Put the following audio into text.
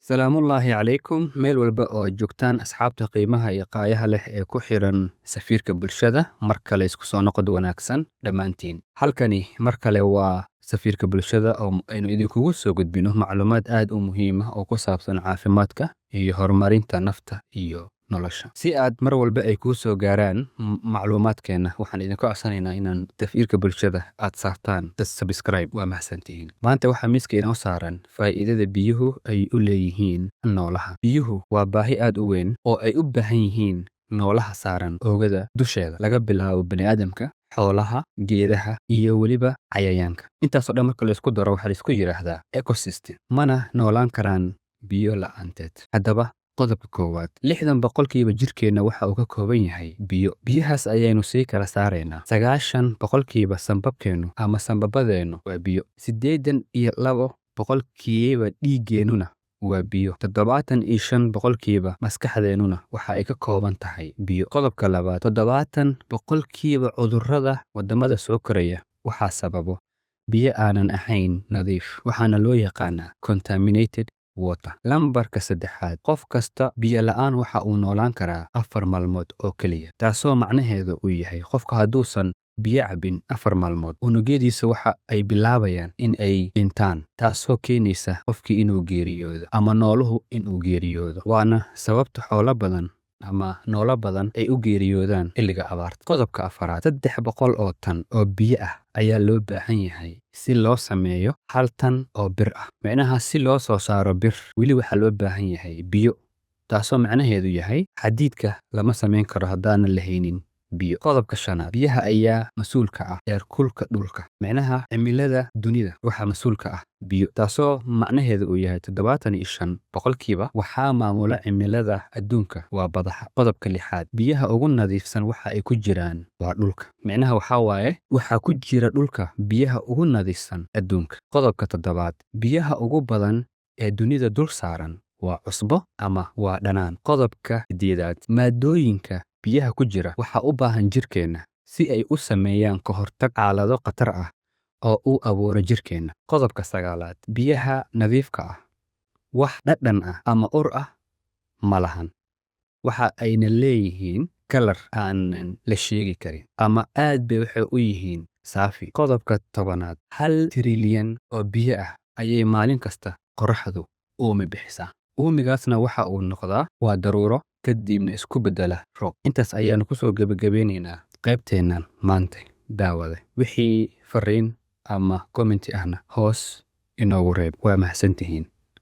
salaamullaahi calaykum meel walba oo aad joogtaan asxaabta qiimaha iyo qaayaha leh ee ku xiran safiirka bulshada mar kale isku soo noqod wanaagsan dhammaantiin halkani mar kale waa safiirka bulshada oo aynu idinkugu soo gudbino macluumaad aad u muhiim ah oo ku saabsan caafimaadka iyo horumarinta nafta iyo nolosha si aad mar walba ay kuu soo gaaraan macluumaadkeena waxaan idinku codsanaynaa inaan safiirka bulshada aad saartaan subscribe waa mahadsantihiin maanta waxaa miiska inoo saaran faa'iidada biyuhu ay u leeyihiin noolaha biyuhu waa baahi aad u weyn oo ay u baahan yihiin noolaha saaran oogada dusheeda laga bilaabo bani'aadamka xoolaha geedaha iyo weliba cayayaanka intaasoo dhan marka laysku daro waxaa laysku yidhaahdaa ecosystem mana noolaan karaan biyo la'aanteed haddaba qodobka koowaad 60% jirkeenna waxa uu ka kooban yahay biyo biyahaas ayaynu sii kala saaraynaa 90% sambabkeennu ama sambabadeennu waa biyo 82% dhiiggeennuna waa biyo 75% maskaxdeennuna waxa ay ka kooban tahay biyo qodobka labaad 70% cudurrada wadamada soo koraya waxaa sababo biyo aanan ahayn nadiif waxaana loo yaqaanaa contaminated water lambarka saddexaad qof kasta biyo la'aan waxa uu noolaan karaa 4 maalmood oo keliya taasoo macnaheedu uu yahay qofka hadduusan biyo cabin 4 maalmood unugyadiisa waxa ay bilaabayaan in ay dhintaan taasoo keenaysa qofkii inuu geeriyoodo ama nooluhu inuu geeriyoodo waana sababta xoolo badan ama noolo badan ay u geeriyoodaan xilliga abaarta qodobka afaraad 300 oo tan oo biyo ah ayaa loo baahan yahay si loo sameeyo 1 tan oo bir ah macnaha si loo soo saaro bir weli waxaa loo baahan yahay biyo taasoo macnaheedu yahay xadiidka lama samayn karo haddaanan lahaynin biyo qodobka shanaad biyaha ayaa mas'uulka ah heerkulka dhulka macnaha cimilada dunida waxa mas'uulka ah biyo taasoo macnaheedu uu yahay 75% waxaa maamula cimilada adduunka waa badaha qodobka lixaad biyaha ugu nadiifsan waxa ay ku jiraan waa dhulka macnaha waxa waaye waxa ku jira dhulka biyaha ugu nadiifsan adduunka qodobka toddobaad biyaha ugu badan ee dunida dul saaran waa cusbo ama waa dhanaan qodobka sideedaad maadooyinka biyaha ku jira waxa u baahan jirkeenna si ay u sameeyaan ka hortag xaalado khatar ah oo uu abuuro jirkeenna qodobka sagaalaad biyaha nadiifka ah wax dhadhan ah ama ur ah ma lahan waxa ayna leeyihiin kalar aanan la sheegi karin ama aad bay waxay u yihiin saafi qodobka 10aad 1 trilyan oo biyo ah ayay maalin kasta qorraxdu uumi bixisaa uumigaasna waxa uu noqdaa waa daruuro kadibna isku bedela roob intaas ayaanu ku soo gabagabeynaynaa qaybteennan maanta daawada wixii fariin ama comment ahna hoos inoogu reeb waa mahadsantihiin